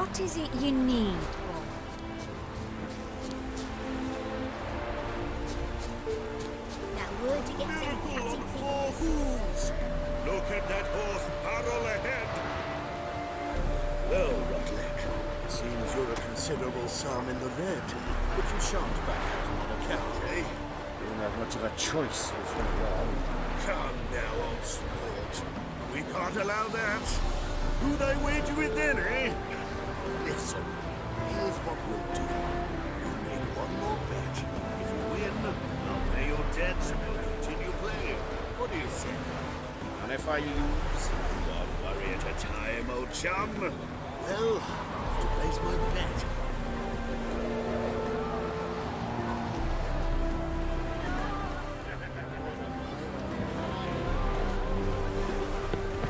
What is it you need? Now, where'd you get that Miracle catty of four hooves! Look at that horse barrel ahead! Well, Rutlick, seems you're a considerable sum in the red, but you shan't back out on account, eh? You don't have much of a choice with your wrong. Come now, old sport. We can't allow that. Who'd I wager with then, eh? Listen, here's what we'll do. You make one more bet. If you win, I'll pay your debts and we'll continue playing. What do you say? And if I lose, One worry at a time, old chum. Well, I have to place my bet.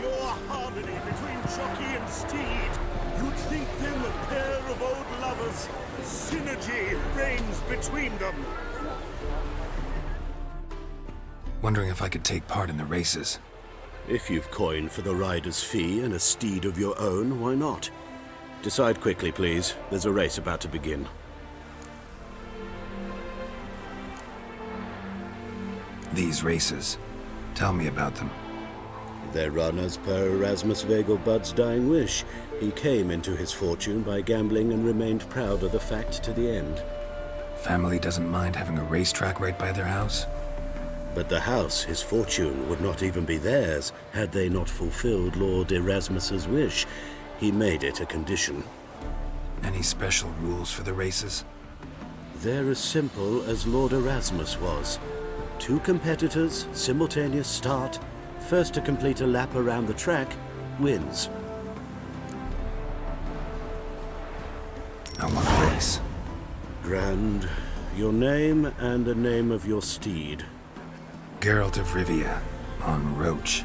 Your harmony between jockey and steed. You'd think them a pair of old lovers. Synergy reigns between them. Wondering if I could take part in the races. If you've coined for the rider's fee and a steed of your own, why not? Decide quickly, please. There's a race about to begin. These races. Tell me about them. They're run as per Erasmus Vegelbud's dying wish. He came into his fortune by gambling and remained proud of the fact to the end. Family doesn't mind having a racetrack right by their house? But the house, his fortune, would not even be theirs had they not fulfilled Lord Erasmus's wish. He made it a condition. Any special rules for the races? They're as simple as Lord Erasmus was. 2 competitors, simultaneous start. First to complete a lap around the track wins. I want a race. Grand. Your name and the name of your steed. Geralt of Rivia, on Roach.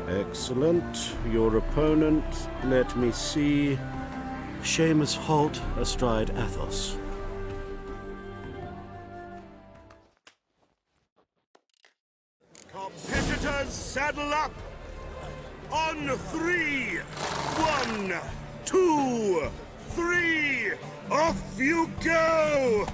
Excellent. Your opponent, let me see. Seamus Holt, astride Athos. Competitors, saddle up! On 3! 1, 2, 3! Off you go!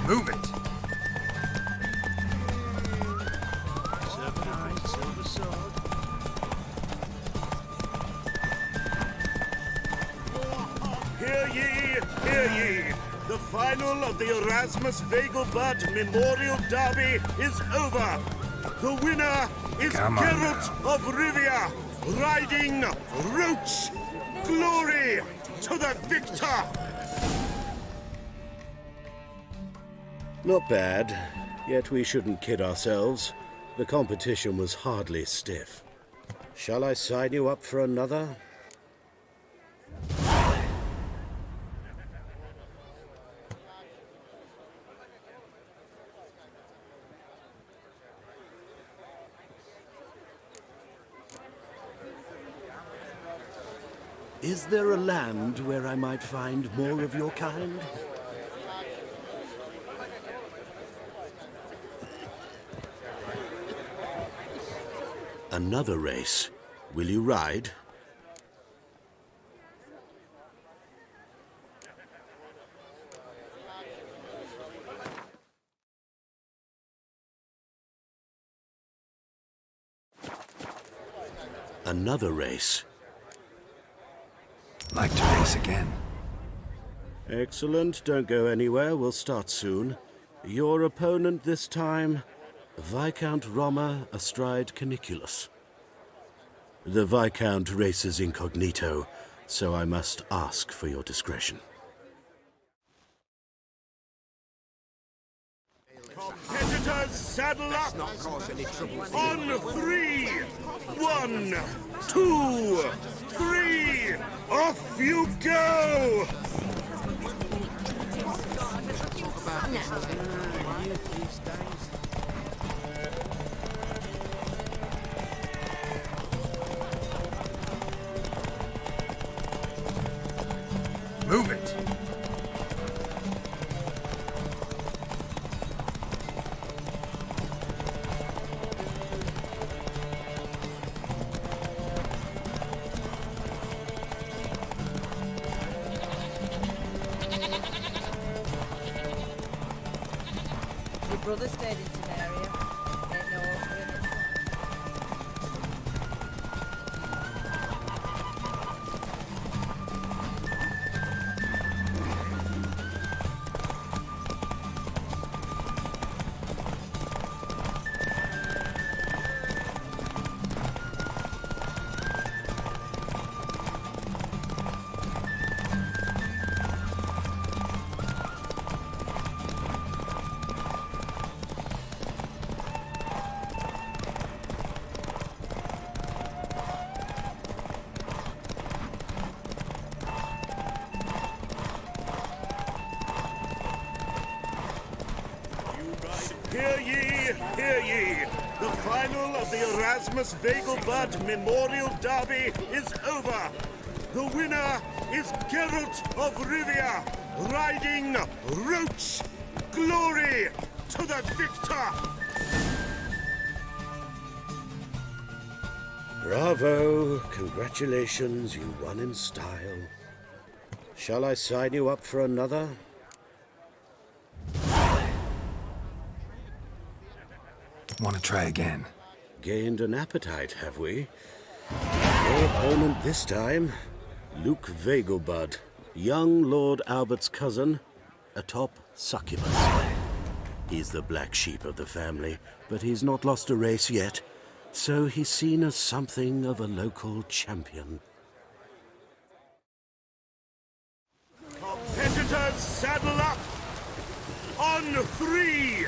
Move it! Hear ye, hear ye! The final of the Erasmus Vegelbud Memorial Derby is over! The winner is Come on Geralt of Rivia, riding Roach! Glory to the victor! Not bad, yet we shouldn't kid ourselves. The competition was hardly stiff. Shall I sign you up for another? Is there a land where I might find more of your kind? Another race. Will you ride? Another race. Like to race again. Excellent. Don't go anywhere. We'll start soon. Your opponent this time, Viscount Roma astride Caniculus. The Viscount races incognito, so I must ask for your discretion. saddle up. On 3, 1, 2, 3, off you go! Move it. Your brother stayed in Cacería. Ain't no women. Hear ye! The final of the Erasmus Vegelbud Memorial Derby is over. The winner is Geralt of Rivia, riding Roach. Glory to the victor! Bravo! Congratulations, you won in style. Shall I sign you up for another? Want to try again? Gained an appetite, have we? Your opponent this time, Luke Vegelbud, young Lord Albert's cousin, atop succubus. He's the black sheep of the family, but he's not lost a race yet, so he's seen as something of a local champion. Competitors, saddle up! On 3,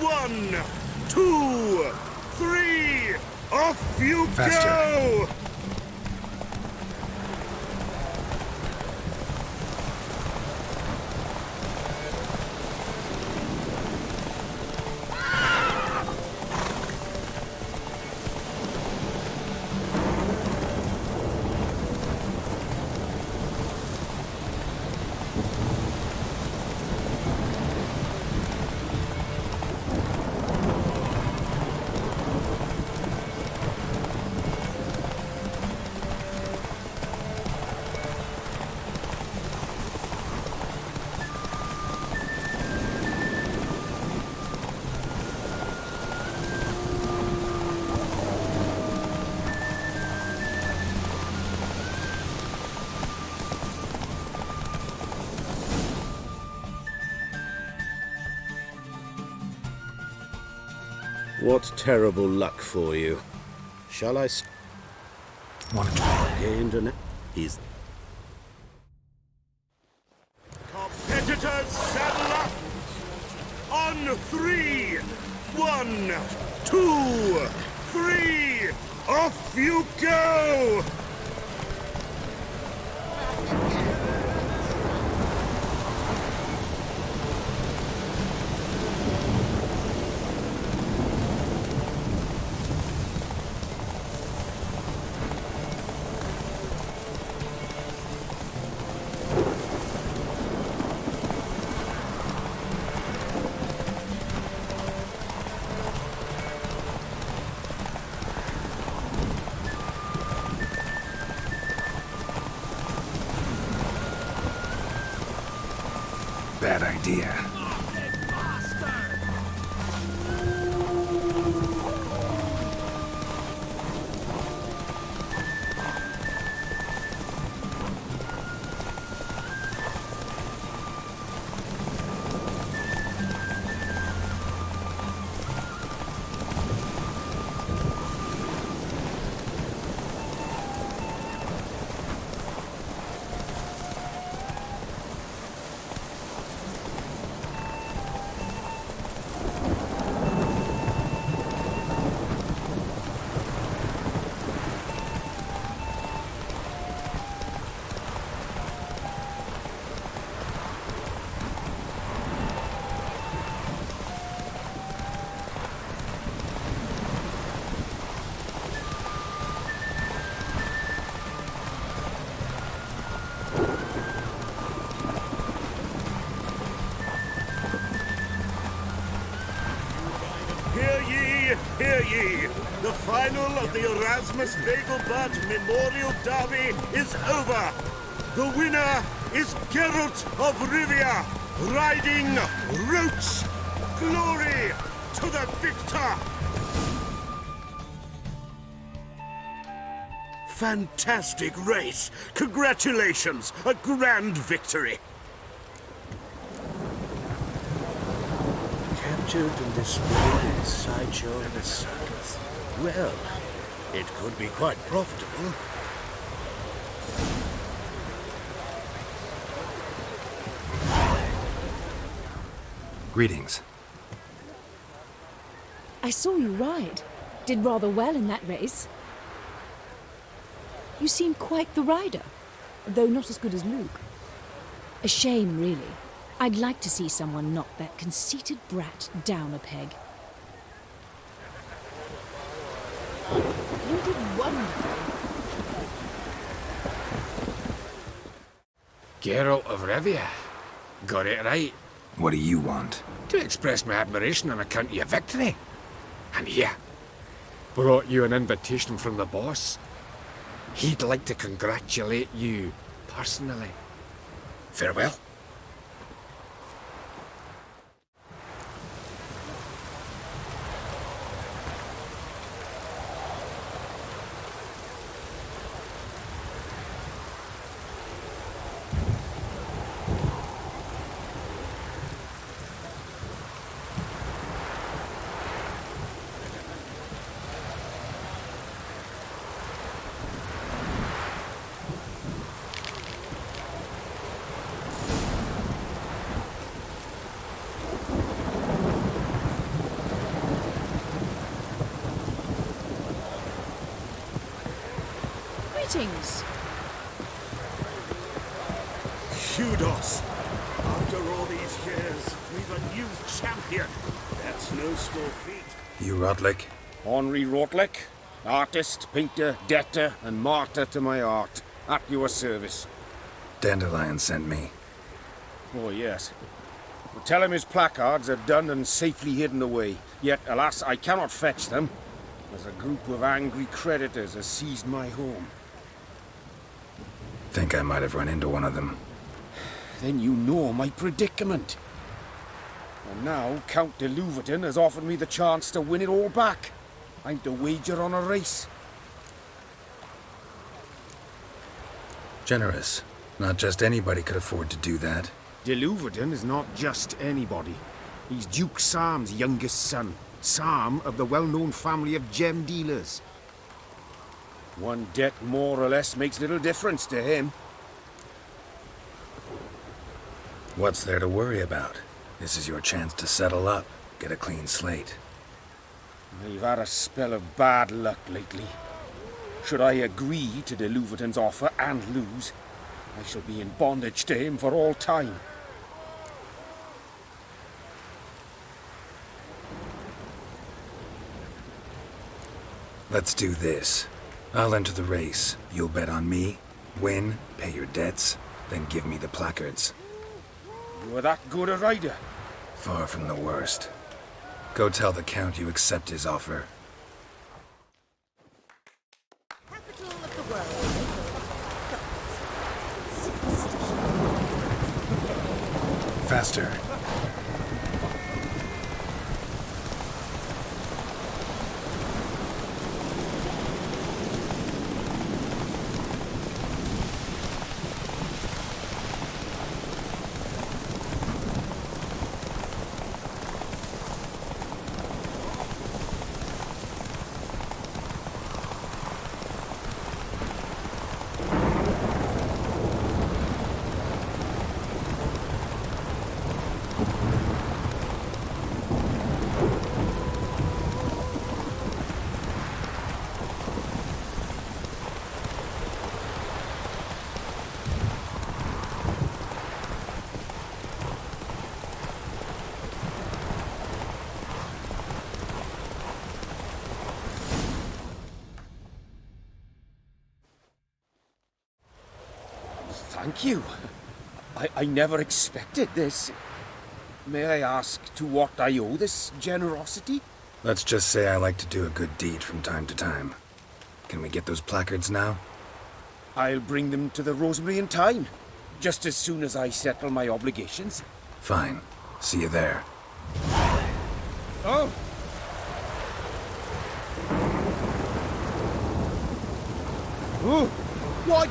1, 2, 3, off you Faster. go! What terrible luck for you. Shall I Want to try? gained an... He's... Competitors, saddle up! On 3, 1, 2, 3, off you go! Bad idea. final of the Erasmus Vegelbud Memorial Derby is over. The winner is Geralt of Rivia, riding Roach. Glory to the victor! Fantastic race! Congratulations! A grand victory! Captured and displayed in a sideshow and a circus. Well, it could be quite profitable. Greetings. I saw you ride. Did rather well in that race. You seem quite the rider, though not as good as Luke. A shame, really. I'd like to see someone knock that conceited brat down a peg. You did wonderful. Geralt of Rivia. Got it right. What do you want? To express my admiration on account of your victory. And here, brought you an invitation from the boss. He'd like to congratulate you personally. Farewell. Greetings. Kudos! After all these years, we've a new champion. That's no small feat. You Rotlick? Henri Rotlick, artist, painter, debtor, and martyr to my art. At your service. Dandelion sent me. Oh, yes. Well, tell him his placards are done and safely hidden away. Yet, alas, I cannot fetch them, as a group of angry creditors has seized my home. Think I might have run into one of them. Then you know my predicament. And now Count de Louverton has offered me the chance to win it all back. I'm to wager on a race. Generous. Not just anybody could afford to do that. De Louverton is not just anybody. He's Duke Sam's youngest son. Sam of the well-known family of gem dealers. One debt more or less makes little difference to him. What's there to worry about? This is your chance to settle up, get a clean slate. I've had a spell of bad luck lately. Should I agree to de Louverton's offer and lose, I shall be in bondage to him for all time. Let's do this. I'll enter the race. You'll bet on me, win, pay your debts, then give me the placards. You are that good a rider? Far from the worst. Go tell the Count you accept his offer. Capital of the world. Faster. Thank you. I never expected this. May I ask to what I owe this generosity? Let's just say I like to do a good deed from time to time. Can we get those placards now? I'll bring them to the Rosemary in time, just as soon as I settle my obligations. Fine. See you there. Oh! Oh! What?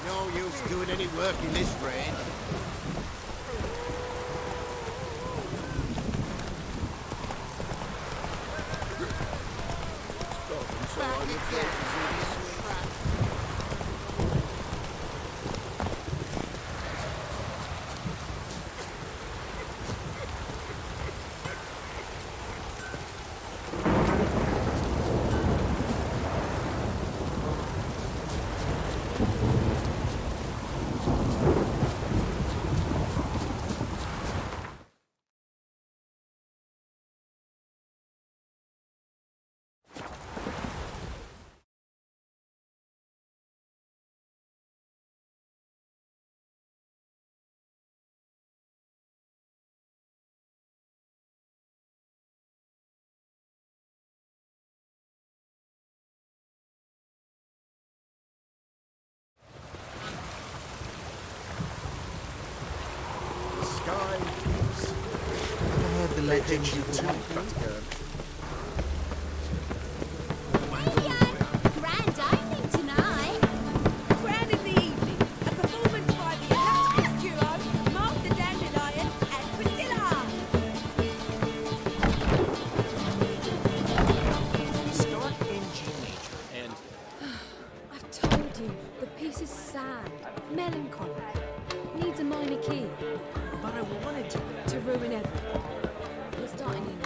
No use doing any work in this rain. The legends of the Grand opening tonight. Grand in the evening. A performance by the illustrious duo, Master Dandelion and Priscilla. Start in G major and... I've told you, the piece is sad, melancholy. Needs a minor key. But I wanted to... To ruin everything. We're starting in.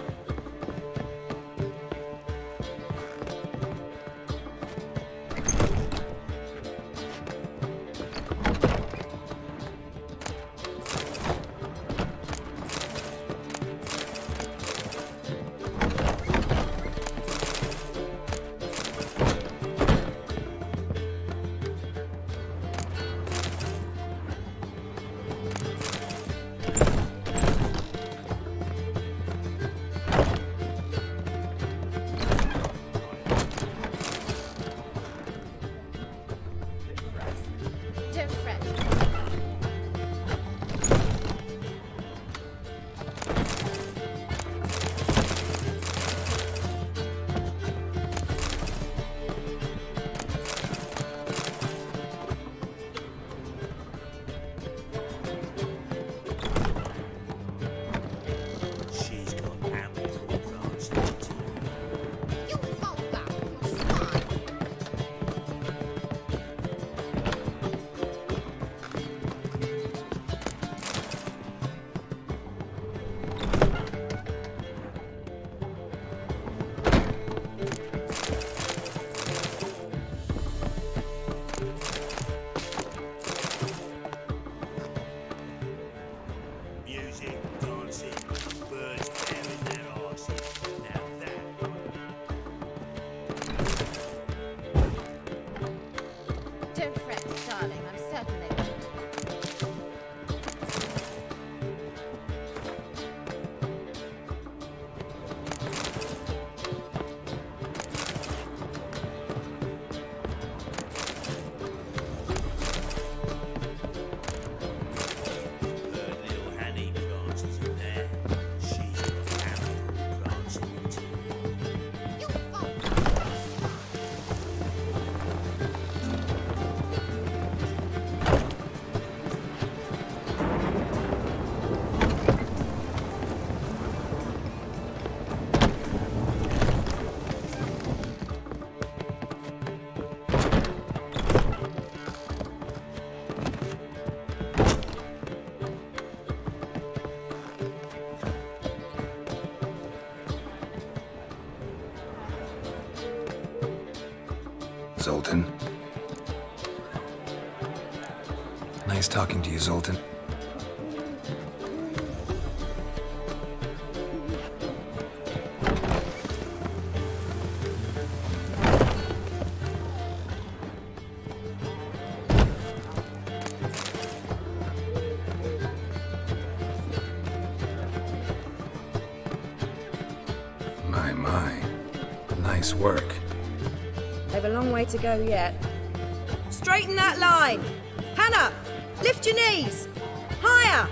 Zoltan. Nice talking to you, Zoltan. My. Nice work. They've a long way to go yet. Straighten that line. Hannah, lift your knees. Higher.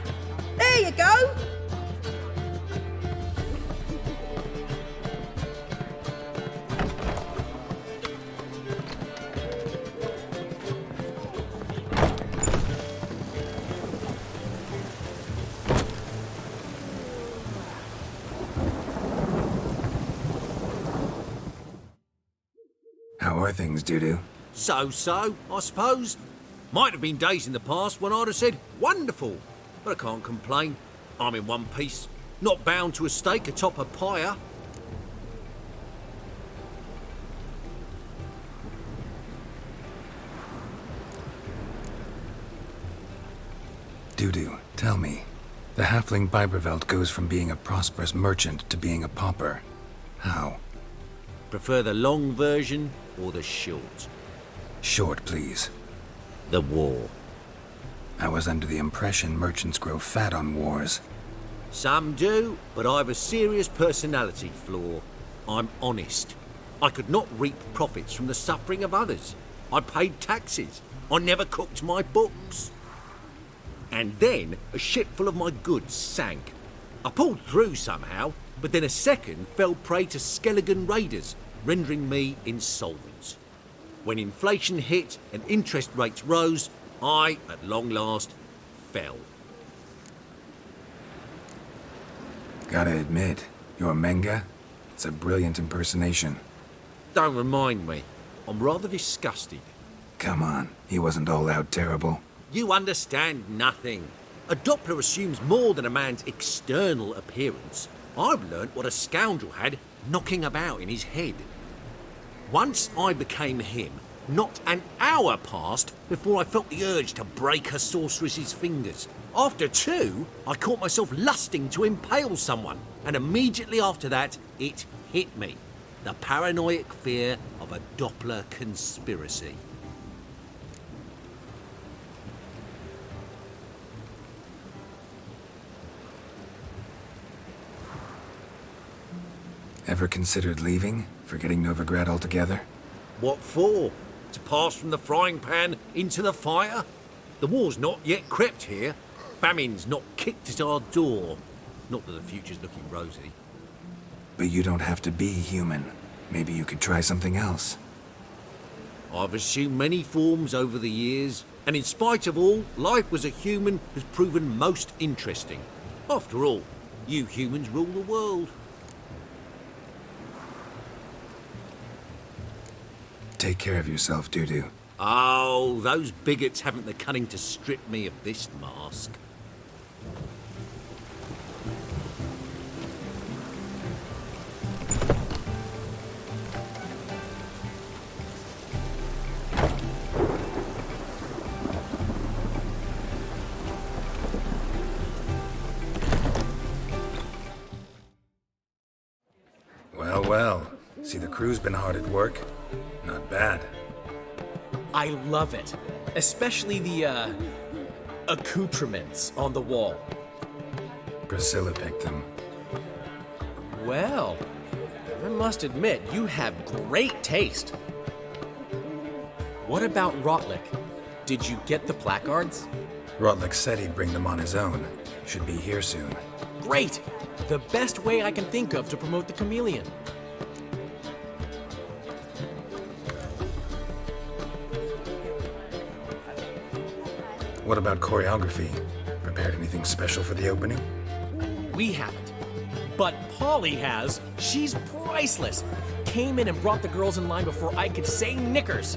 There you go. How are things, Dudu? So, I suppose. Might have been days in the past when I'd have said, wonderful. But I can't complain. I'm in one piece. Not bound to a stake atop a pyre. Dudu, tell me. The halfling Biberveld goes from being a prosperous merchant to being a pauper. How? Prefer the long version or the short? Short, please. The war. I was under the impression merchants grow fat on wars. Some do, but I've a serious personality flaw. I'm honest. I could not reap profits from the suffering of others. I paid taxes. I never cooked my books. And then a ship full of my goods sank. I pulled through somehow, but then a second fell prey to skeleton raiders, rendering me insolvent. When inflation hit and interest rates rose, I, at long last, fell. Gotta admit, your Menga, it's a brilliant impersonation. Don't remind me. I'm rather disgusted. Come on, he wasn't all out terrible. You understand nothing. A Doppler assumes more than a man's external appearance. I've learnt what a scoundrel had knocking about in his head. Once I became him, not an hour passed before I felt the urge to break a sorceress's fingers. After two, I caught myself lusting to impale someone, and immediately after that, it hit me. The paranoid fear of a Doppler conspiracy. Ever considered leaving? Forgetting Novigrad altogether? What for? To pass from the frying pan into the fire? The war's not yet crept here. Famine's not kicked at our door. Not that the future's looking rosy. But you don't have to be human. Maybe you could try something else. I've assumed many forms over the years, and in spite of all, life as a human has proven most interesting. After all, you humans rule the world. Take care of yourself, Dudu. Oh, those bigots haven't the cunning to strip me of this mask. Well. See, the crew's been hard at work. Not bad. I love it. Especially the, accoutrements on the wall. Priscilla picked them. Well, I must admit, you have great taste. What about Rotlick? Did you get the placards? Rotlick said he'd bring them on his own. Should be here soon. Great! The best way I can think of to promote the chameleon. What about choreography? Prepared anything special for the opening? We haven't. But Polly has. She's priceless. Came in and brought the girls in line before I could say knickers.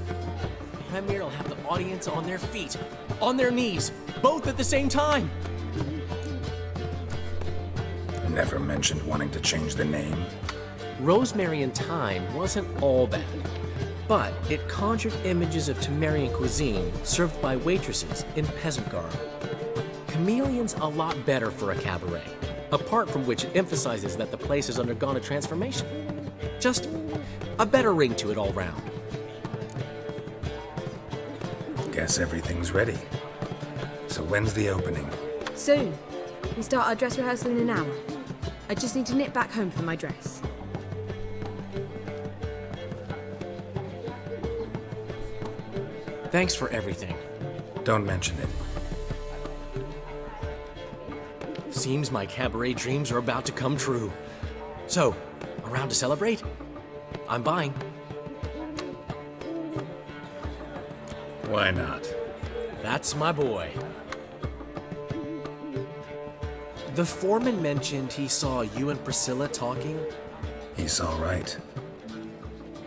Premiere will have the audience on their feet, on their knees, both at the same time. Never mentioned wanting to change the name. Rosemary and Thyme wasn't all bad. but it conjured images of Temerian cuisine served by waitresses in peasant garb. Chameleon's a lot better for a cabaret, apart from which it emphasizes that the place has undergone a transformation. Just a better ring to it all round. Guess everything's ready. So when's the opening? Soon. We start our dress rehearsal in an hour. I just need to nip back home for my dress. Thanks for everything. Don't mention it. Seems my cabaret dreams are about to come true. So, around to celebrate? I'm buying. Why not? That's my boy. The foreman mentioned he saw you and Priscilla talking. He's all right.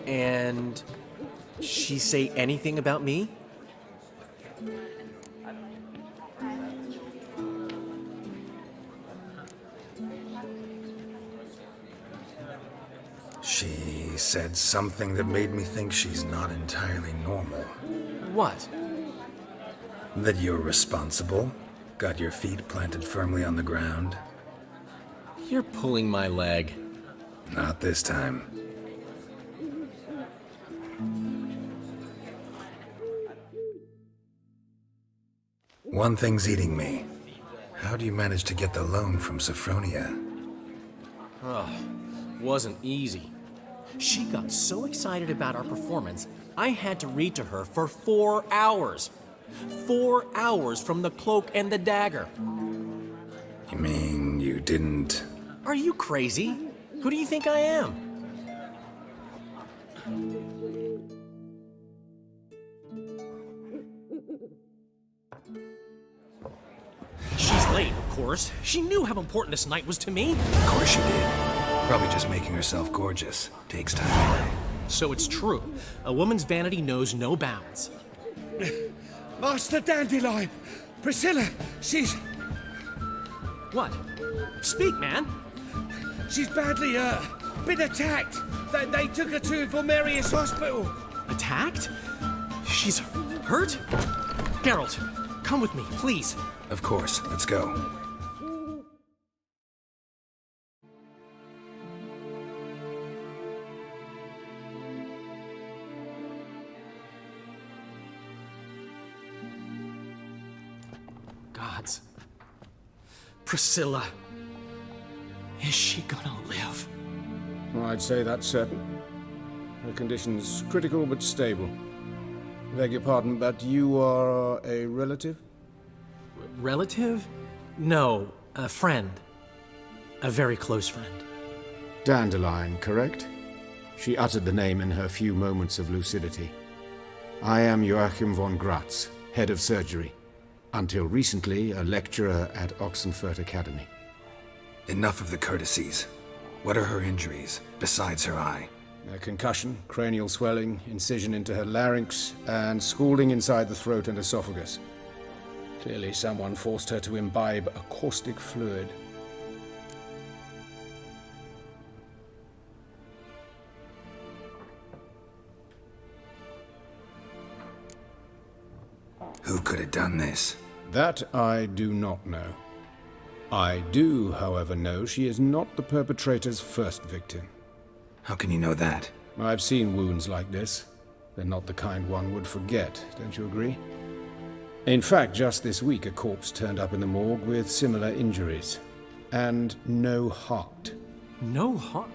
And she say anything about me? She said something that made me think she's not entirely normal. What? That you're responsible, got your feet planted firmly on the ground. You're pulling my leg. Not this time. One thing's eating me. How do you manage to get the loan from Sophronia? Oh, wasn't easy. She got so excited about our performance, I had to read to her for 4 hours. 4 hours from the cloak and the dagger. You mean you didn't... Are you crazy? Who do you think I am? She's late, of course. She knew how important this night was to me. Of course she did. Probably just making herself gorgeous. Takes time away. So it's true. A woman's vanity knows no bounds. Master Dandelion! Priscilla, she's... What? Speak, man. She's badly, been attacked. They took her to Valmerius Hospital. Attacked? She's hurt? Geralt, come with me, please. Of course. Let's go. Gods. Priscilla. Is she gonna live? I'd say that's certain. Her condition's critical but stable. Beg your pardon, but you are a relative? Relative? No, a friend. A very close friend. Dandelion, correct? She uttered the name in her few moments of lucidity. I am Joachim von Gratz, head of surgery. Until recently, a lecturer at Oxenfurt Academy. Enough of the courtesies. What are her injuries, besides her eye? A concussion, cranial swelling, incision into her larynx, and scalding inside the throat and esophagus. Clearly someone forced her to imbibe a caustic fluid. Who could have done this? That I do not know. I do, however, know she is not the perpetrator's first victim. How can you know that? I've seen wounds like this. They're not the kind one would forget, don't you agree? In fact, just this week a corpse turned up in the morgue with similar injuries. And no heart. No heart?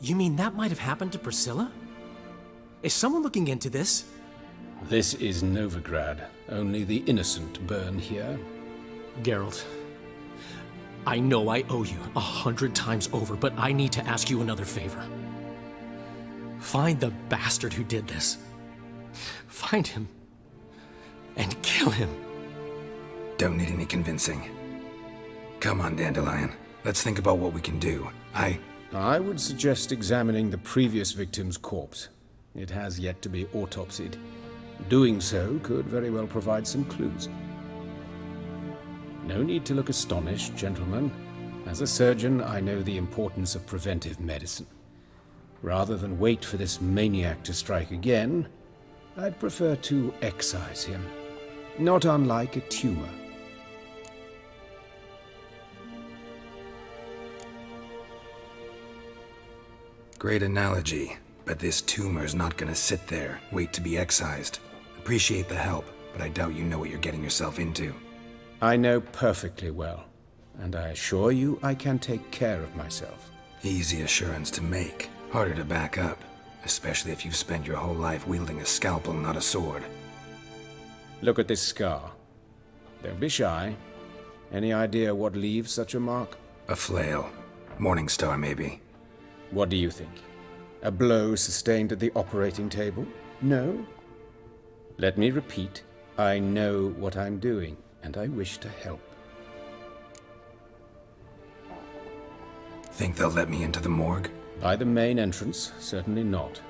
You mean that might have happened to Priscilla? Is someone looking into this? This is Novigrad. Only the innocent burn here. Geralt, I know I owe you 100 times over, but I need to ask you another favor. Find the bastard who did this. Find him and kill him. Don't need any convincing. Come on, Dandelion. Let's think about what we can do. I would suggest examining the previous victim's corpse. It has yet to be autopsied. Doing so could very well provide some clues. No need to look astonished, gentlemen. As a surgeon, I know the importance of preventive medicine. Rather than wait for this maniac to strike again, I'd prefer to excise him. Not unlike a tumor. Great analogy, but this tumor's not gonna sit there, wait to be excised. Appreciate the help, but I doubt you know what you're getting yourself into. I know perfectly well, and I assure you I can take care of myself. Easy assurance to make, harder to back up, especially if you've spent your whole life wielding a scalpel, not a sword. Look at this scar. Don't be shy. Any idea what leaves such a mark? A flail. Morning star, maybe. What do you think? A blow sustained at the operating table? No? Let me repeat. I know what I'm doing, and I wish to help. Think they'll let me into the morgue? By the main entrance, certainly not.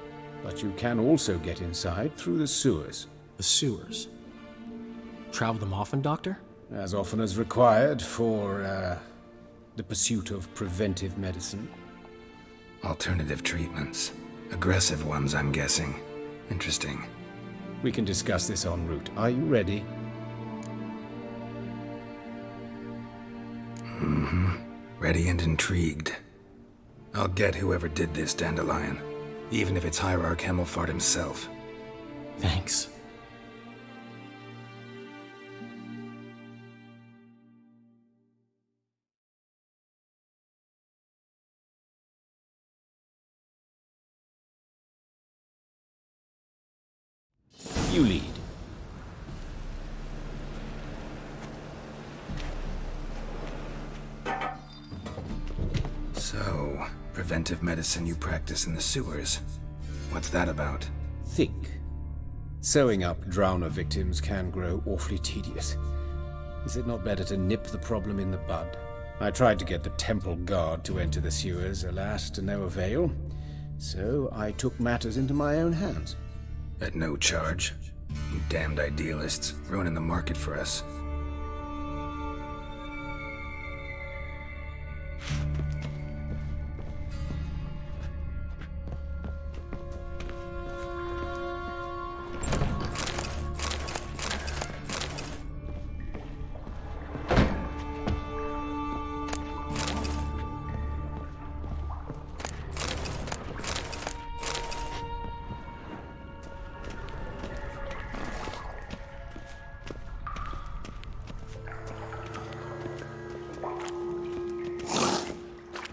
But you can also get inside through the sewers. The sewers? Travel them often, Doctor? As often as required for, the pursuit of preventive medicine. Alternative treatments. Aggressive ones, I'm guessing. Interesting. We can discuss this en route. Are you ready? Mm-hmm. Ready and intrigued. I'll get whoever did this, Dandelion. Even if it's Hierarch Hemmelfart himself. Thanks. You lead. So, preventive medicine you practice in the sewers. What's that about? Think. Sewing up drowner victims can grow awfully tedious. Is it not better to nip the problem in the bud? I tried to get the temple guard to enter the sewers, alas, to no avail. So I took matters into my own hands. At no charge. You damned idealists, ruining the market for us.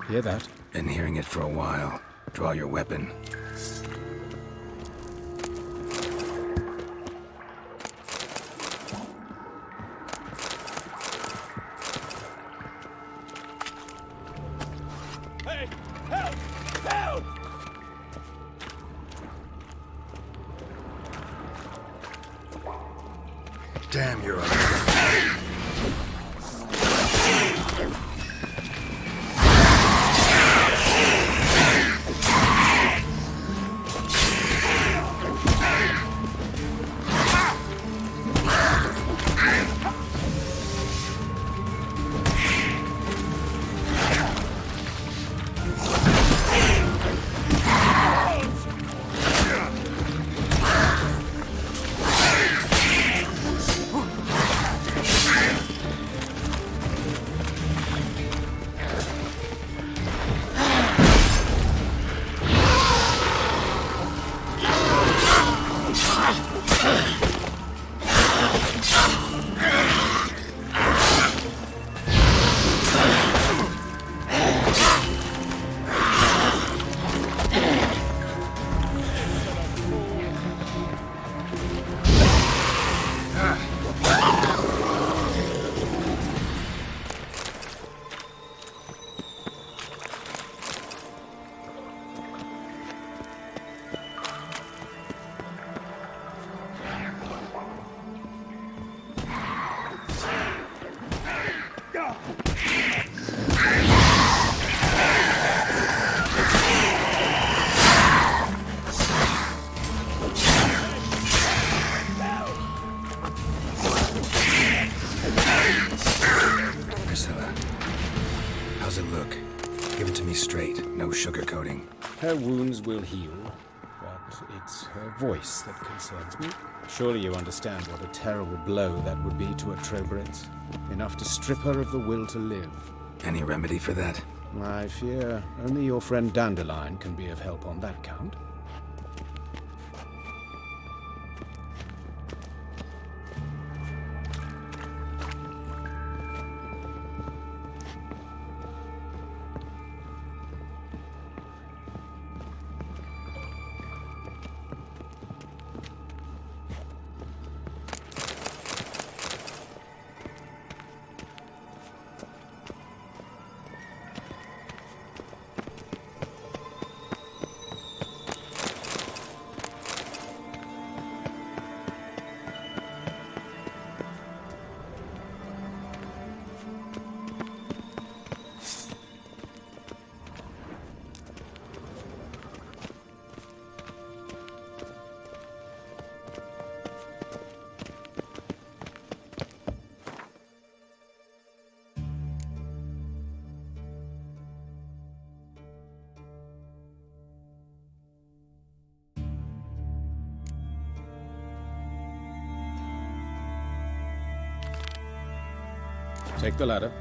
Hear that? Been hearing it for a while. Draw your weapon. Hey! Help! Help! Damn, you're a... How's it look? Give it to me straight, no sugarcoating. Her wounds will heal, but it's her voice that concerns me. Surely you understand what a terrible blow that would be to a Trobritz. Enough to strip her of the will to live. Any remedy for that? I fear only your friend Dandelion can be of help on that count. Take the ladder.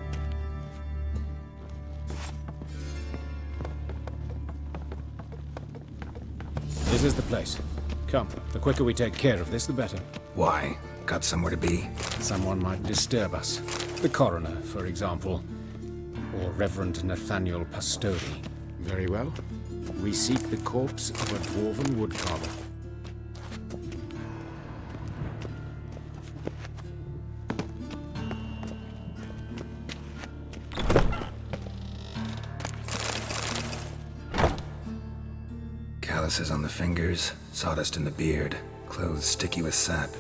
This is the place. Come, the quicker we take care of this, the better. Why? Got somewhere to be? Someone might disturb us. The coroner, for example. Or Reverend Nathaniel Pastodi. Very well. We seek the corpse of a dwarven woodcarver. Calluses on the fingers, sawdust in the beard, clothes sticky with sap.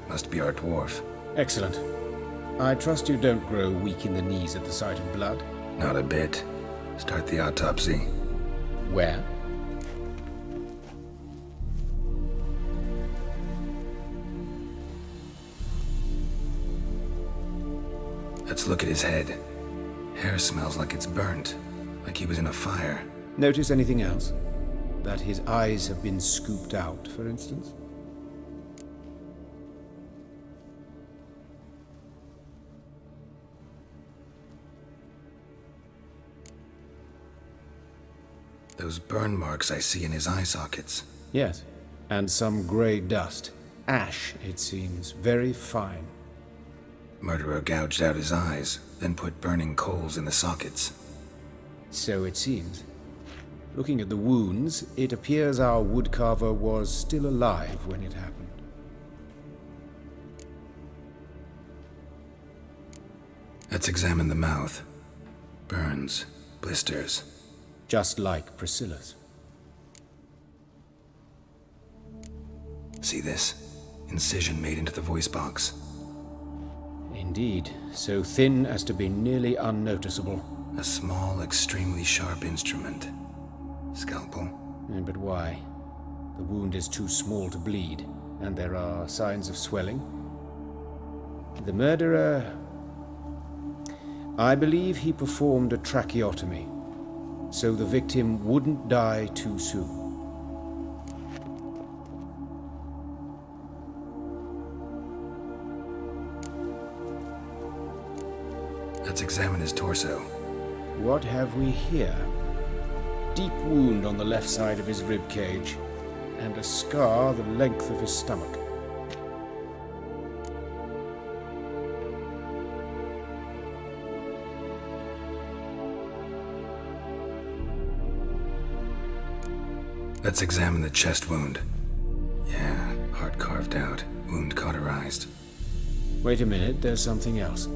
Must be our dwarf. Excellent. I trust you don't grow weak in the knees at the sight of blood. Not a bit. Start the autopsy. Where? Let's look at his head. Hair smells like it's burnt, like he was in a fire. Notice anything else? That his eyes have been scooped out, for instance? Those burn marks I see in his eye sockets. Yes, and some grey dust. Ash, it seems, very fine. Murderer gouged out his eyes, then put burning coals in the sockets. So it seems. Looking at the wounds, it appears our woodcarver was still alive when it happened. Let's examine the mouth. Burns, blisters. Just like Priscilla's. See this? Incision made into the voice box. Indeed, so thin as to be nearly unnoticeable. A small, extremely sharp instrument. Scalpel. But why? The wound is too small to bleed, and there are signs of swelling. The murderer... I believe he performed a tracheotomy, so the victim wouldn't die too soon. Let's examine his torso. What have we here? Deep wound on the left side of his rib cage, and a scar the length of his stomach. Let's examine the chest wound. Yeah, heart carved out, wound cauterized. Wait a minute, there's something else.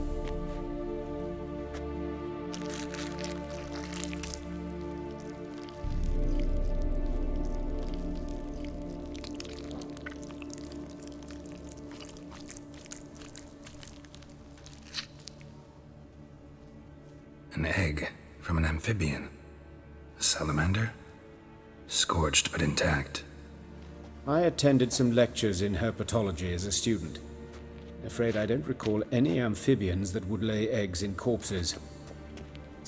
An egg from an amphibian. A salamander? Scorched but intact. I attended some lectures in herpetology as a student. Afraid I don't recall any amphibians that would lay eggs in corpses.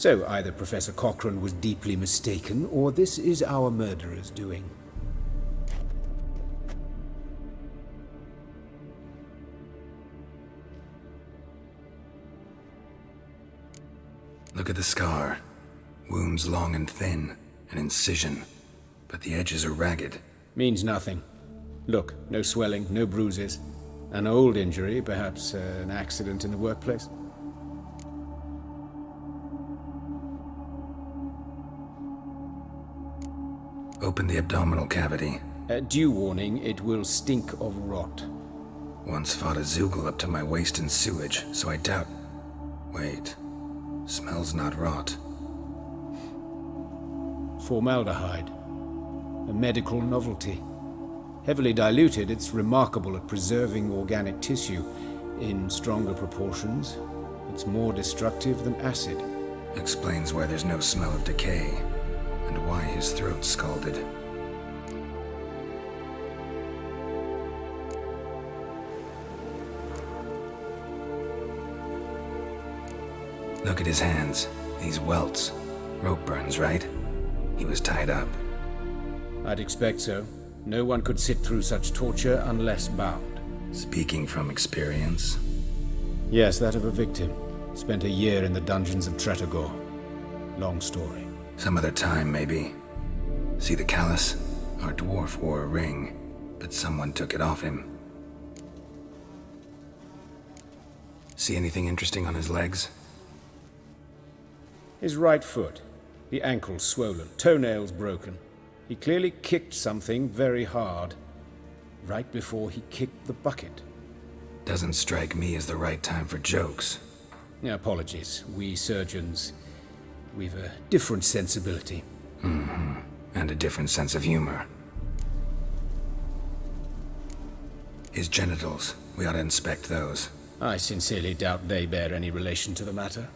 So either Professor Cochrane was deeply mistaken, or this is our murderer's doing. Look at the scar. Wounds long and thin, an incision. But the edges are ragged. Means nothing. Look, no swelling, no bruises. An old injury, perhaps an accident in the workplace. Open the abdominal cavity. Due warning, it will stink of rot. Once fought a Zoogle up to my waist in sewage, so I doubt... Wait. Smells not rot. Formaldehyde. A medical novelty. Heavily diluted, it's remarkable at preserving organic tissue. In stronger proportions, it's more destructive than acid. Explains why there's no smell of decay, and why his throat's scalded. Look at his hands. These welts. Rope burns, right? He was tied up. I'd expect so. No one could sit through such torture unless bound. Speaking from experience? Yes, that of a victim. Spent a year in the dungeons of Tretogor. Long story. Some other time, maybe. See the callus? Our dwarf wore a ring, but someone took it off him. See anything interesting on his legs? His right foot. The ankle swollen, toenails broken. He clearly kicked something very hard, right before he kicked the bucket. Doesn't strike me as the right time for jokes. Apologies. We surgeons, we've a different sensibility. Mm-hmm. And a different sense of humor. His genitals, we ought to inspect those. I sincerely doubt they bear any relation to the matter.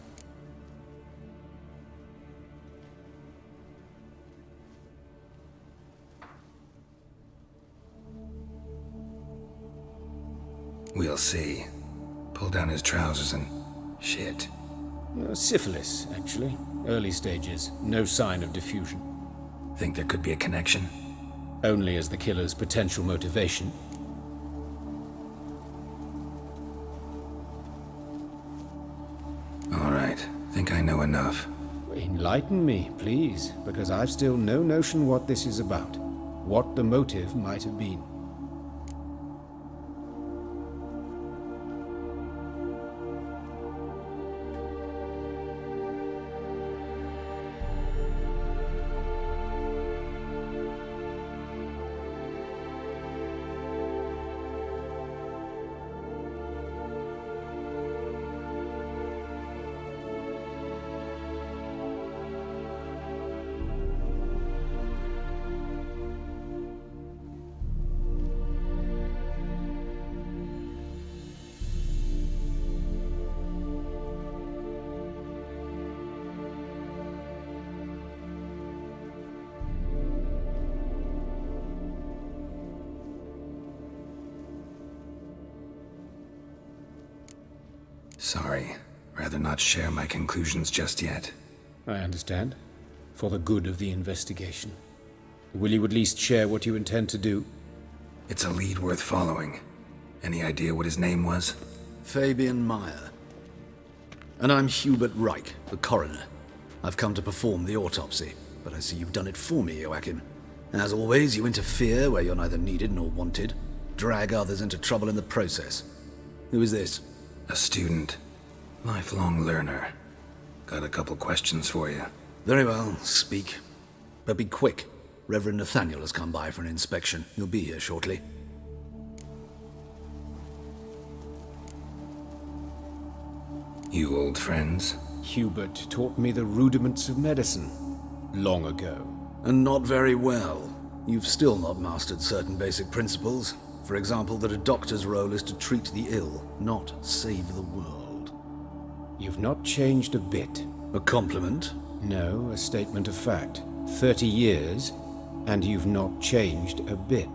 We'll see. Pull down his trousers and... shit. Syphilis, actually. Early stages. No sign of diffusion. Think there could be a connection? Only as the killer's potential motivation. All right. Think I know enough. Enlighten me, please, because I've still no notion what this is about. What the motive might have been. Sorry. Rather not share my conclusions just yet. I understand. For the good of the investigation. Will you at least share what you intend to do? It's a lead worth following. Any idea what his name was? Fabian Meyer. And I'm Hubert Reich, the coroner. I've come to perform the autopsy, but I see you've done it for me, Joachim. As always, you interfere where you're neither needed nor wanted. Drag others into trouble in the process. Who is this? A student. Lifelong learner. Got a couple questions for you. Very well, speak. But be quick. Reverend Nathaniel has come by for an inspection. He'll be here shortly. You old friends? Hubert taught me the rudiments of medicine. Long ago. And not very well. You've still not mastered certain basic principles. For example, that a doctor's role is to treat the ill, not save the world. You've not changed a bit. A compliment? No, a statement of fact. 30 years, and you've not changed a bit.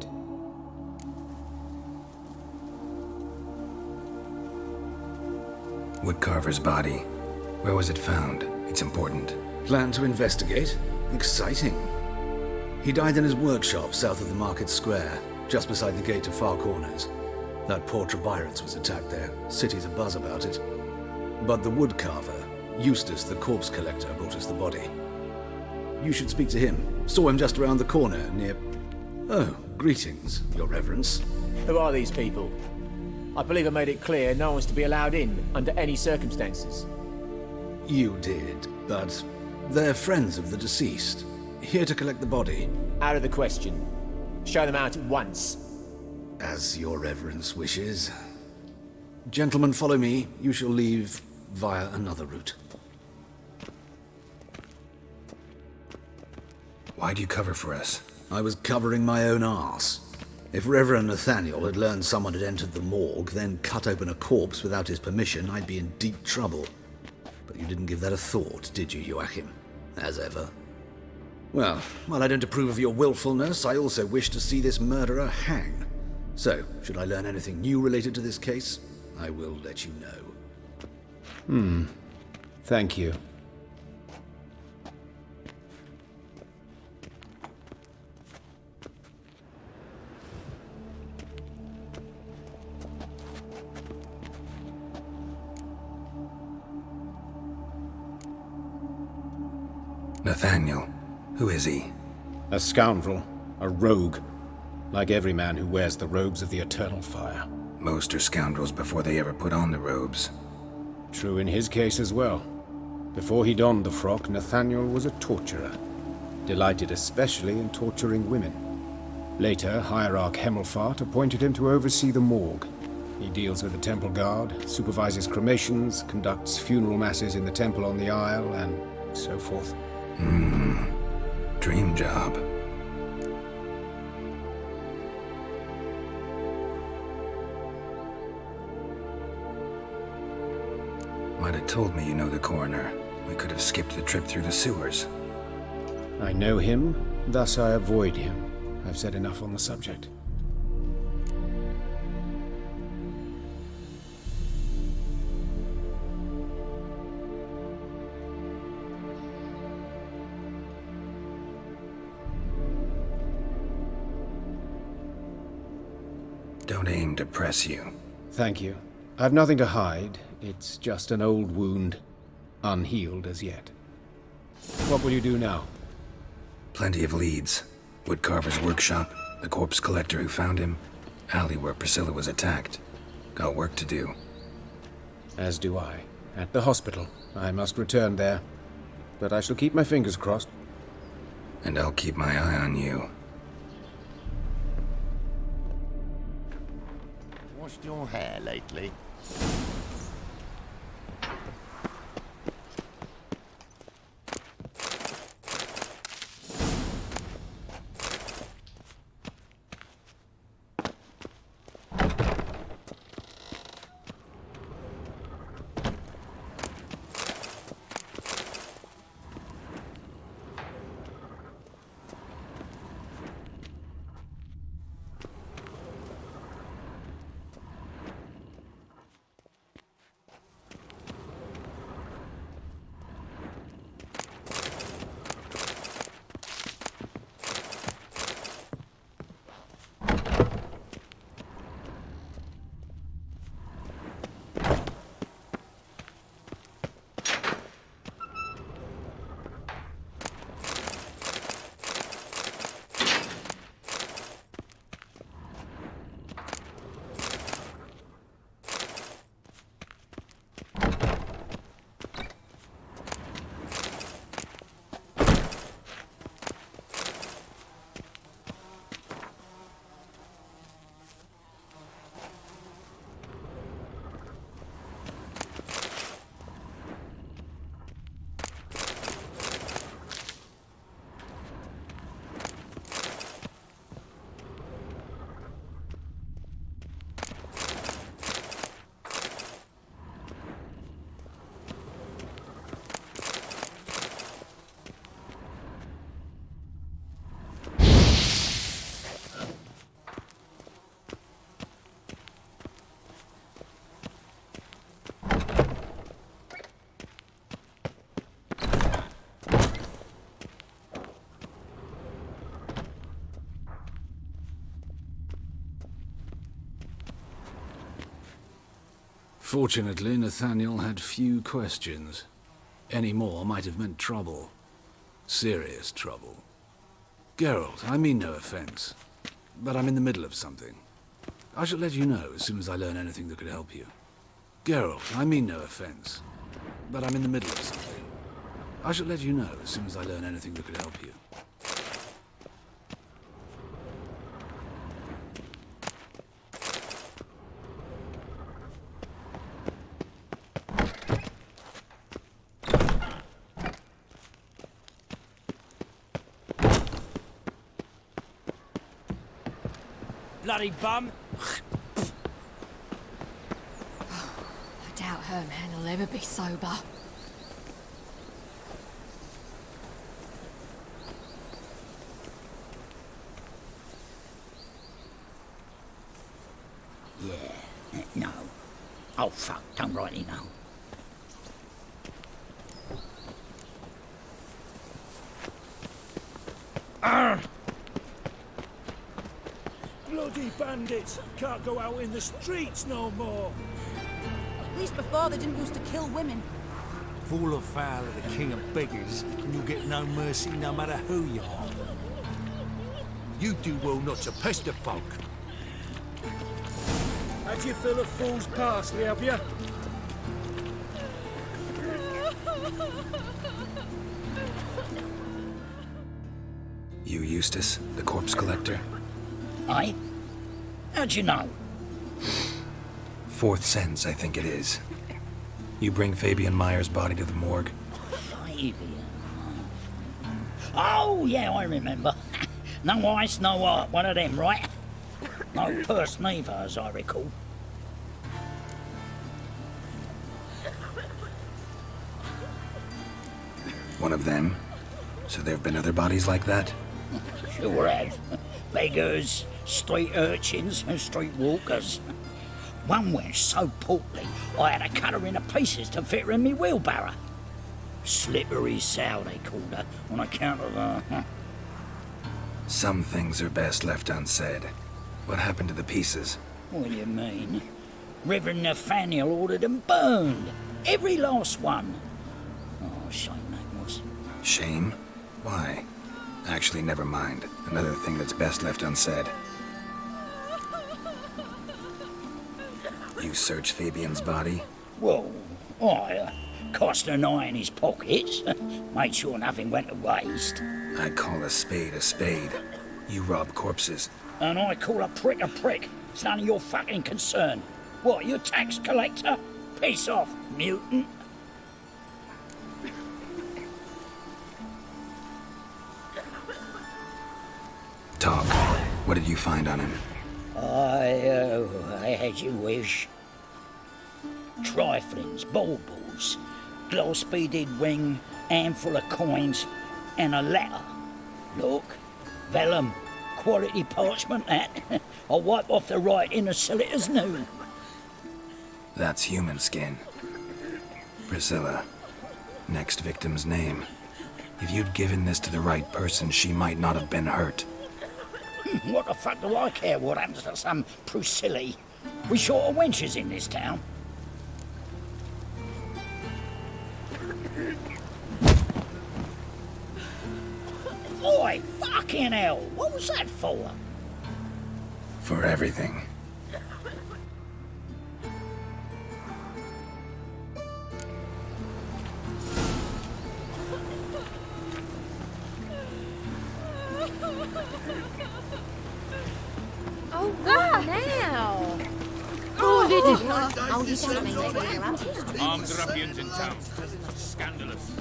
Woodcarver's body. Where was it found? It's important. Plan to investigate? Exciting. He died in his workshop south of the market square, just beside the gate to Far Corners. That poor Trebirates was attacked there. City's abuzz about it. But the woodcarver, Eustace the corpse collector, brought us the body. You should speak to him. Saw him just around the corner near... Oh, greetings, Your Reverence. Who are these people? I believe I made it clear no one's to be allowed in under any circumstances. You did, but they're friends of the deceased. Here to collect the body. Out of the question. Show them out at once. As Your Reverence wishes. Gentlemen, follow me. You shall leave via another route. Why do you cover for us? I was covering my own arse. If Reverend Nathaniel had learned someone had entered the morgue, then cut open a corpse without his permission, I'd be in deep trouble. But you didn't give that a thought, did you, Joachim? As ever. Well, while I don't approve of your willfulness, I also wish to see this murderer hang. So, should I learn anything new related to this case, I will let you know. Thank you. Nathaniel. Who is he? A scoundrel. A rogue. Like every man who wears the robes of the Eternal Fire. Most are scoundrels before they ever put on the robes. True in his case as well. Before he donned the frock, Nathaniel was a torturer. Delighted especially in torturing women. Later, Hierarch Hemmelfart appointed him to oversee the morgue. He deals with the temple guard, supervises cremations, conducts funeral masses in the temple on the Isle, and so forth. Dream job. Might have told me you know the coroner. We could have skipped the trip through the sewers. I know him, thus I avoid him. I've said enough on the subject. Don't aim to press you. Thank you. I've nothing to hide. It's just an old wound, unhealed as yet. What will you do now? Plenty of leads. Woodcarver's workshop, the corpse collector who found him, alley where Priscilla was attacked. Got work to do. As do I. At the hospital. I must return there. But I shall keep my fingers crossed. And I'll keep my eye on you. Washed your hair lately? Fortunately, Nathaniel had few questions. Any more might have meant trouble. Serious trouble. Geralt, I mean no offense, but I'm in the middle of something. I shall let you know as soon as I learn anything that could help you. Geralt, I mean no offense, but I'm in the middle of something. I shall let you know as soon as I learn anything that could help you. Bloody bum! I doubt her man will ever be sober. Yeah, no. Oh fuck, don't rightly know. Bloody bandits! Can't go out in the streets no more! At least before they didn't used to kill women. Fall afoul of the king of beggars, and you'll get no mercy no matter who you are. You do well not to pester folk. Had you fill of fool's parsley, have you? You Eustace, the corpse collector? Aye? How'd you know? Fourth sense, I think it is. You bring Fabian Meyer's body to the morgue. Fabian. Oh, yeah, I remember. No ice, no art, one of them, right? No purse neither, as I recall. One of them? So there have been other bodies like that? Sure have. Beggars, street urchins, and street walkers. One went so portly, I had to cut her into pieces to fit her in me wheelbarrow. Slippery sow, they called her, on account of her. Some things are best left unsaid. What happened to the pieces? What do you mean? Reverend Nathaniel ordered them burned. Every last one. Oh, shame that was. Shame? Why? Actually, never mind. Another thing that's best left unsaid. You searched Fabian's body? Well, I cast an eye in his pockets. Made sure nothing went to waste. I call a spade a spade. You rob corpses. And I call a prick a prick. It's none of your fucking concern. What, you tax collector? Piss off, mutant. Talk. What did you find on him? I had you wish. Triflings, baubles, gloss-beaded ring, handful of coins, and a letter. Look, vellum, quality parchment that. I'll wipe off the writing and sell it as new. That's human skin. Priscilla. Next victim's name. If you'd given this to the right person, she might not have been hurt. What the fuck do I care what happens to some Priscilla? We short of wenches in this town. Oi, fucking hell! What was that for? For everything. Oh, what now? Oh, did it? Oh, you don't mean it. Armed ruffians in town. Scandalous.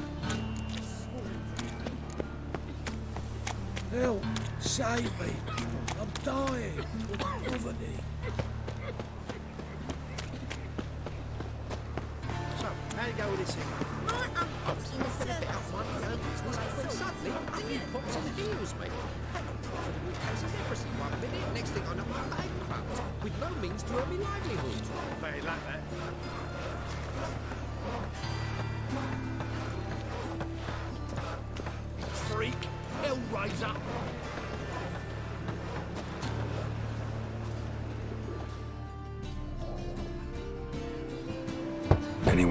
Help! Save me! I'm dying! Poverty! So, how you go with this thing? My uncle's in the service. Suddenly, the new pops on the heels, mate. Hang on, profitable cases everything 1 minute. Next thing I know, I'm bankrupt, with no means to earn me livelihood. Very like that. Freak, Hellraiser.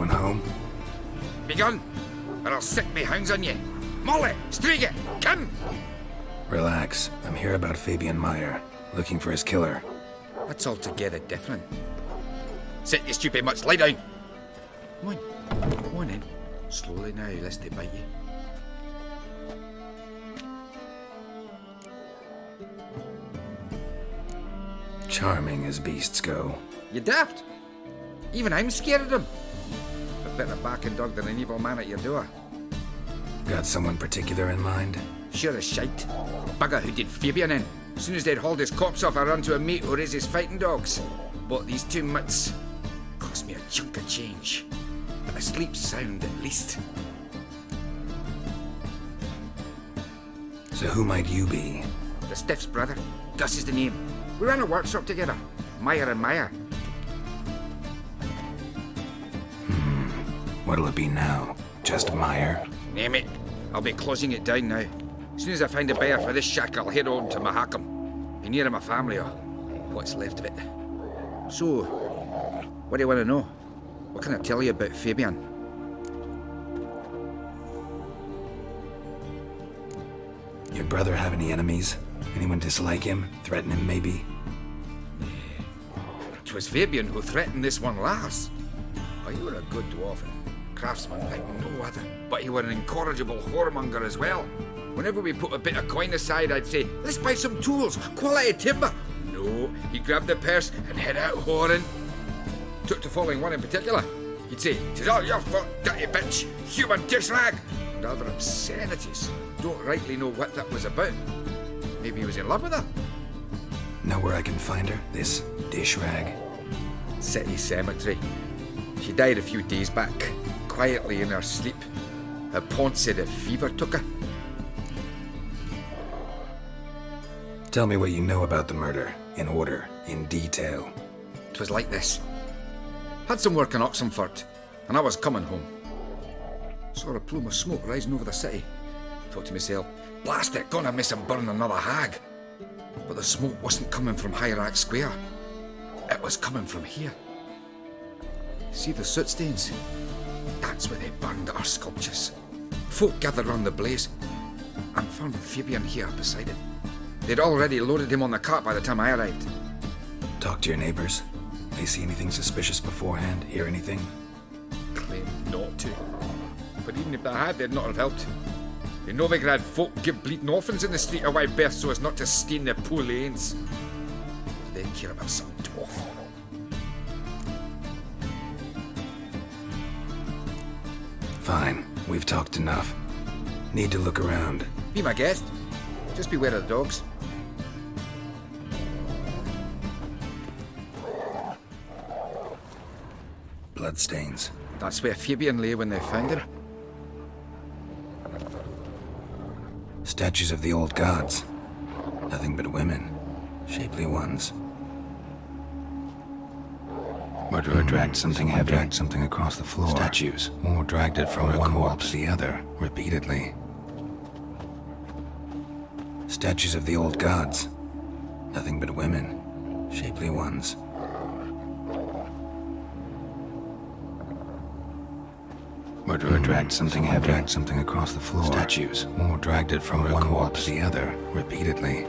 going home? Begone, or I'll sick me hounds on ye. Molly, Strige, come! Relax. I'm here about Fabian Meyer, looking for his killer. That's altogether different. Sit, you stupid much, lie down! Come on in. Slowly now, lest they bite you. Charming as beasts go. You daft? Even I'm scared of them. A better backing dog than an evil man at your door. Got someone particular in mind? Sure as shite. Bugger who did Fabian in. As soon as they'd hauled his corpse off, I ran to a mate who raises fighting dogs. Bought these 2 mutts. Cost me a chunk of change. But I sleep sound at least. So who might you be? The Stiff's brother. Gus is the name. We ran a workshop together. Meyer and Meyer. What'll it be now? Just Meyer? Name it. I'll be closing it down now. As soon as I find a buyer for this shack, I'll head on to Mahakam. Be near my family, or what's left of it. So, what do you want to know? What can I tell you about Fabian? Your brother have any enemies? Anyone dislike him? Threaten him, maybe? 'Twas Fabian who threatened this one last. Oh, you were a good dwarf, craftsman like no other. But he were an incorrigible whoremonger as well. Whenever we put a bit of coin aside, I'd say, let's buy some tools, quality timber. No, he grabbed the purse and head out whoring. Took to following one in particular. He'd say, "'Tis all your fault, dirty bitch, human dish rag," and other obscenities. Don't rightly know what that was about. Maybe he was in love with her. Know where I can find her? This dish rag? City cemetery. She died a few days back, quietly in her sleep. Her paunch said a fever took her. Tell me what you know about the murder, in order, in detail. 'Twas like this. Had some work in Oxenford, and I was coming home. Saw a plume of smoke rising over the city. Thought to myself, blast it, gonna miss and burn another hag. But the smoke wasn't coming from Hierarch Square. It was coming from here. See the soot stains? That's where they burned our sculptures. Folk gathered round the blaze, and found Fabian here beside it. They'd already loaded him on the cart by the time I arrived. Talk to your neighbors. They see anything suspicious beforehand? Hear anything? Claimed not to. But even if they had, they'd not have helped. In Novigrad, folk give bleeding orphans in the street a wide berth so as not to stain their poor lanes. They care about some dwarf. Fine. We've talked enough. Need to look around. Be my guest. Just beware of the dogs. Bloodstains. That's where Fabian lay when they found her. Statues of the old gods. Nothing but women. Shapely ones. Murderer dragged something heavy. Dragged something across the floor. Statues. Or dragged it from one wall to the other, repeatedly. Statues of the old gods. Nothing but women. Shapely ones. Murderer dragged something heavy. Dragged something across the floor. Statues. Or dragged it from one wall to the other, repeatedly.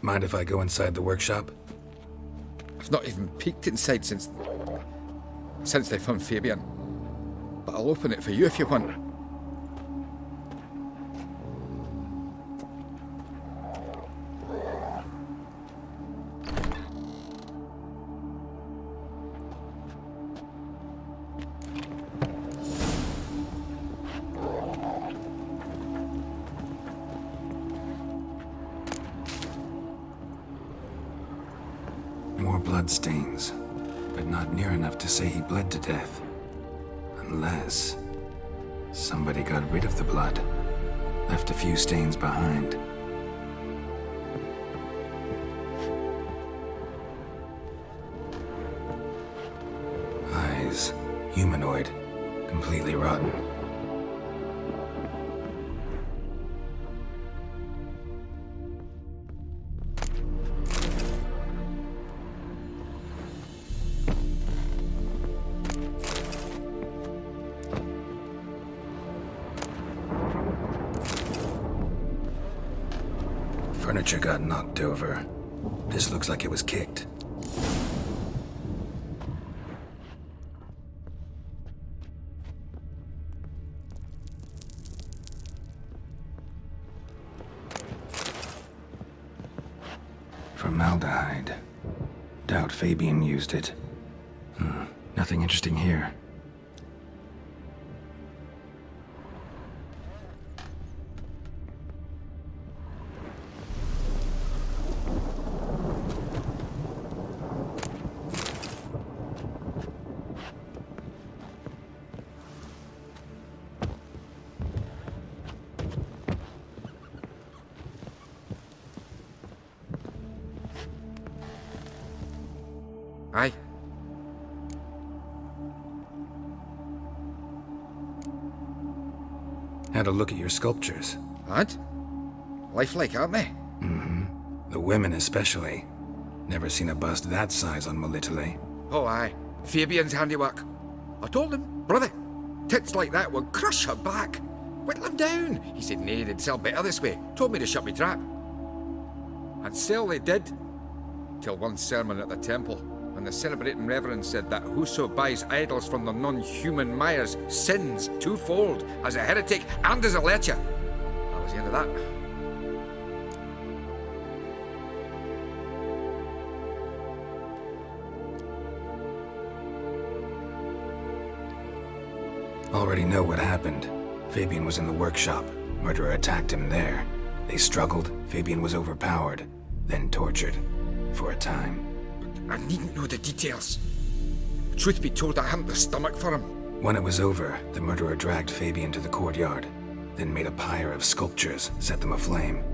Mind if I go inside the workshop? I've not even peeked inside since they found Fabian. But I'll open it for you if you want. More bloodstains, but not near enough to say he bled to death. Unless somebody got rid of the blood, left a few stains behind. Eyes, humanoid, completely rotten. Furniture got knocked over. This looks like it was kicked. Formaldehyde. Doubt Fabian used it. Nothing interesting here. Aye. Had a look at your sculptures. And? Lifelike, aren't they? The women especially. Never seen a bust that size on Melitele. Oh, aye. Fabian's handiwork. I told him, brother, tits like that would crush her back. Whittle him down. He said, nay, they'd sell better this way. Told me to shut me trap. And sell they did. Till one sermon at the temple. And the celebrating reverend said that whoso buys idols from the non-human Myers sins twofold, as a heretic and as a lecher. That was the end of that. Already know what happened. Fabian was in the workshop. Murderer attacked him there. They struggled. Fabian was overpowered, then tortured. For a time. I needn't know the details. Truth be told, I hadn't the stomach for him. When it was over, the murderer dragged Fabian to the courtyard, then made a pyre of sculptures, set them aflame.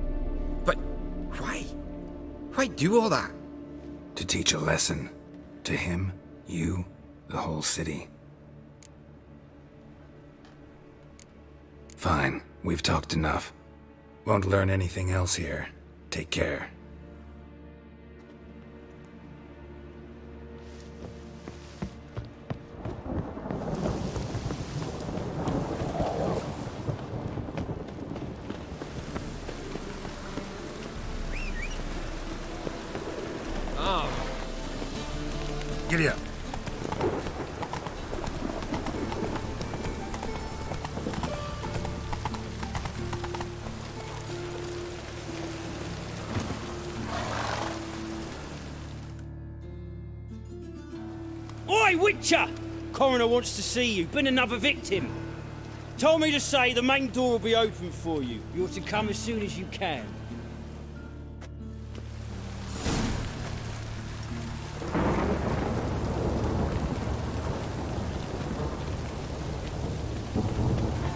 But why? Why do all that? To teach a lesson. To him, you, the whole city. Fine, we've talked enough. Won't learn anything else here. Take care. Giddy up. Oi, Witcher! Coroner wants to see you. Been another victim. Told me to say the main door will be open for you. You ought to come as soon as you can.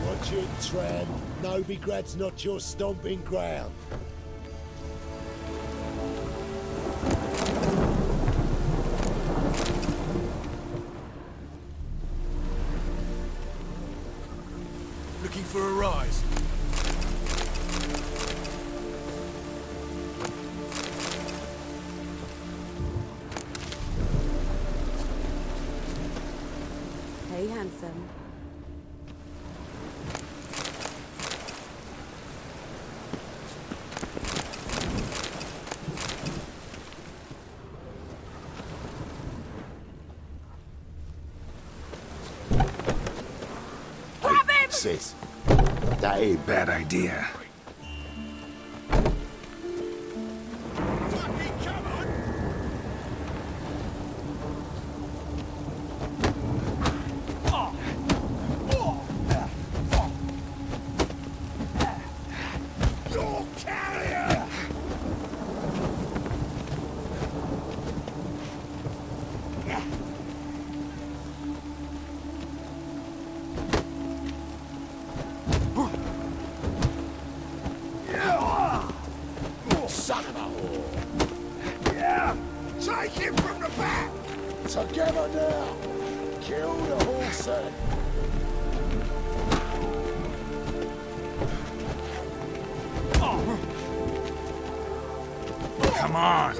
Watch it, Tran. Novigrad's not your stomping ground. Looking for a rise? Hey, handsome. access. That ain't Bad idea. Son of a whore. Yeah, take him from the back. Together now. Kill the horse then. Come on.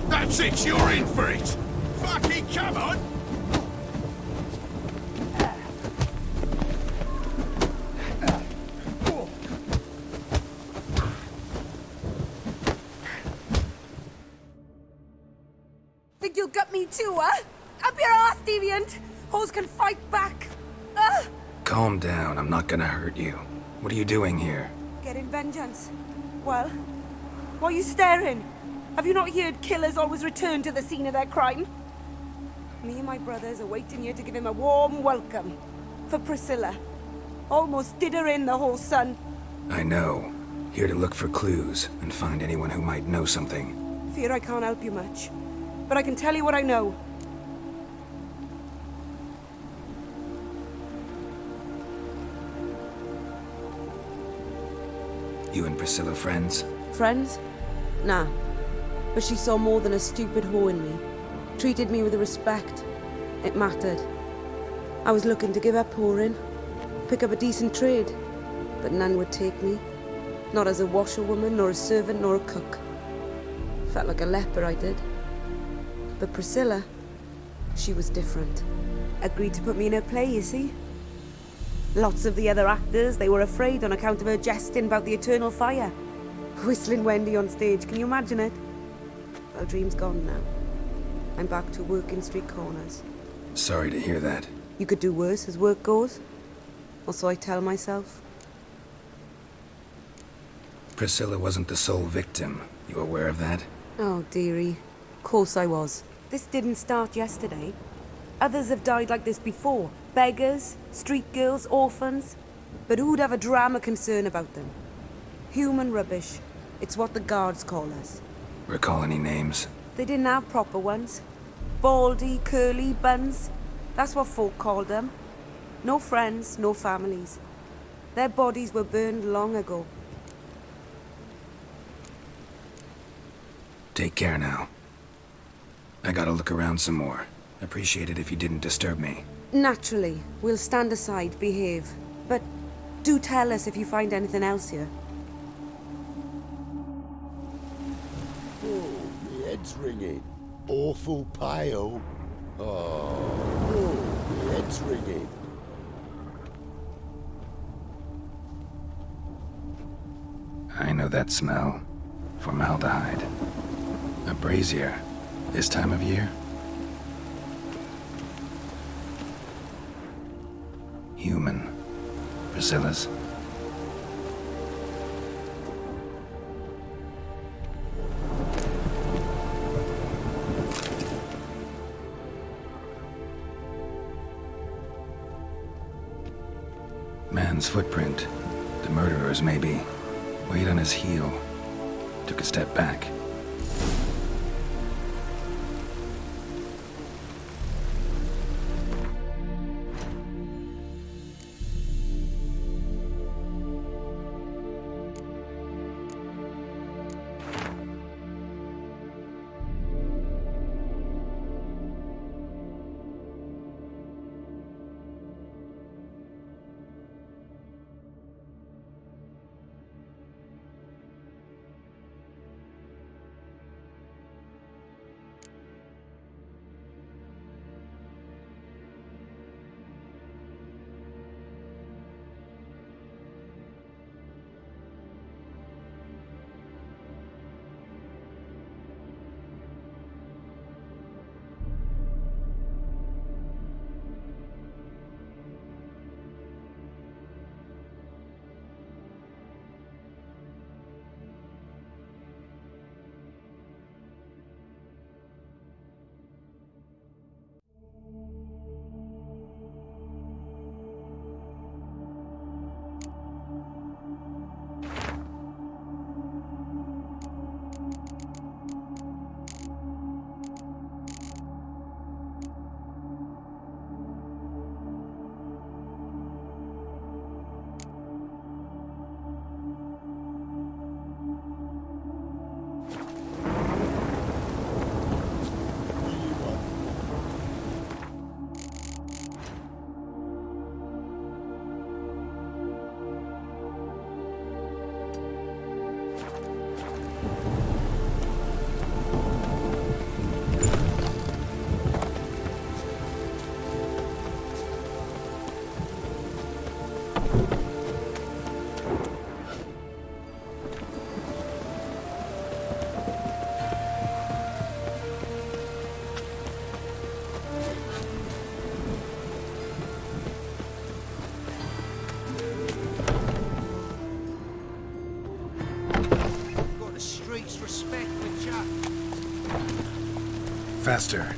That's it, you're in for it. Fucking come on. Think you'll gut me too, huh? Up your ass, deviant! Hoes can fight back! Ah! Calm down, I'm not gonna hurt you. What are you doing here? Getting vengeance. Well, why are you staring? Have you not heard killers always return to the scene of their crime? Me and my brothers are waiting here to give him a warm welcome. For Priscilla. Almost did her in, the whole son. I know. Here to look for clues and find anyone who might know something. Fear I can't help you much. But I can tell you what I know. You and Priscilla friends? Friends? Nah. But she saw more than a stupid whore in me. Treated me with respect. It mattered. I was looking to give up whoring. Pick up a decent trade. But none would take me. Not as a washerwoman, nor a servant, nor a cook. Felt like a leper, I did. But Priscilla, she was different. Agreed to put me in her play, you see? Lots of the other actors, they were afraid on account of her jesting about the eternal fire. Whistling Wendy on stage, can you imagine it? Well, dream's gone now. I'm back to working street corners. Sorry to hear that. You could do worse as work goes. Or so I tell myself. Priscilla wasn't the sole victim. You aware of that? Oh, dearie. Of course I was. This didn't start yesterday. Others have died like this before. Beggars, street girls, orphans. But who'd have a drama concern about them? Human rubbish. It's what the guards call us. Recall any names? They didn't have proper ones. Baldy, curly, buns. That's what folk called them. No friends, no families. Their bodies were burned long ago. Take care now. I gotta look around some more. Appreciate it if you didn't disturb me. Naturally. We'll stand aside, behave. But do tell us if you find anything else here. Oh, my head's ringing. Awful pale. Oh, my head's ringing. I know that smell. Formaldehyde. A brazier. This time of year? Human. Priscilla's. Man's footprint. The murderer's, maybe. Weight on his heel. Took a step back. Got the streets respect with Chuck. Faster.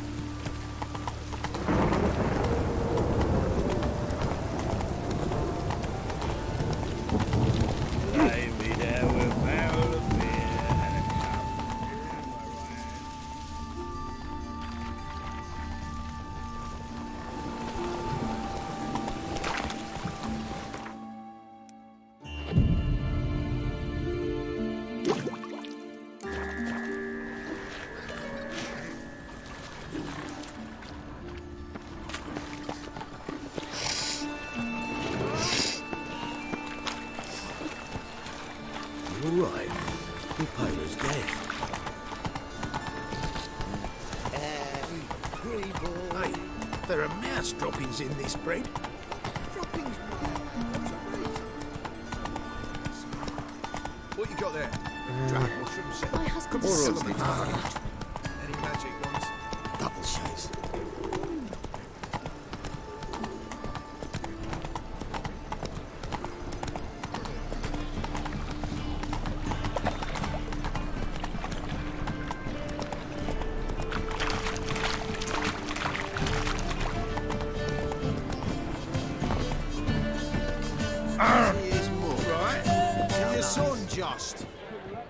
All right. The pilot's dead. Hey, there are mouse droppings in this bread. Droppings? What you got there? Dragon mushroom set. My husband's Or so roasted hard. market. Any magic ones? Double chase. Here's more. Right. To your son, just.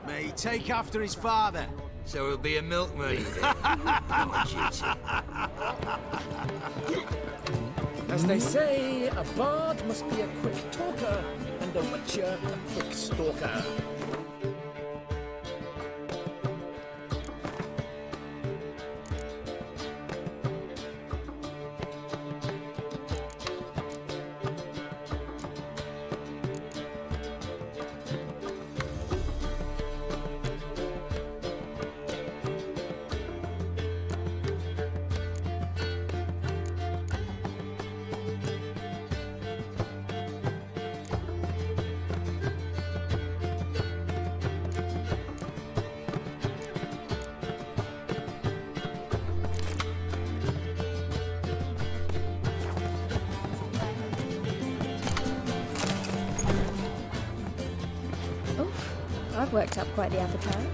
May he take after his father. So he'll be a milkmaid. As they say, a bard must be a quick talker, and a witcher a quick stalker. I've worked up quite the appetite.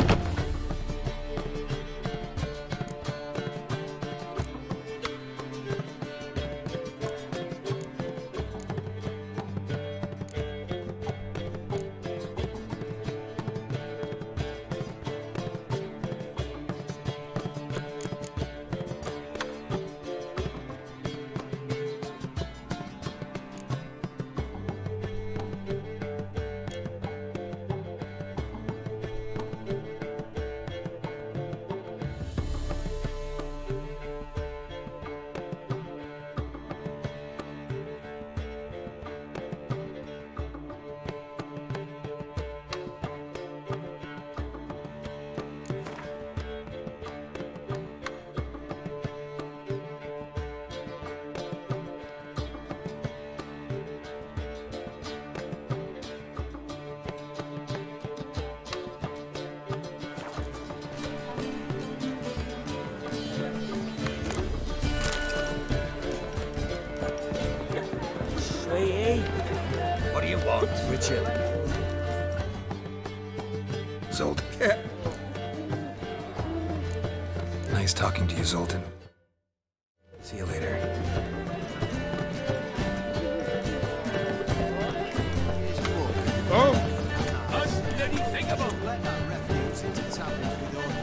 What do you want? Richard. Zoltan. Nice talking to you, Zoltan. See you later. Oh! Us, anything about Let that refuge into taverns with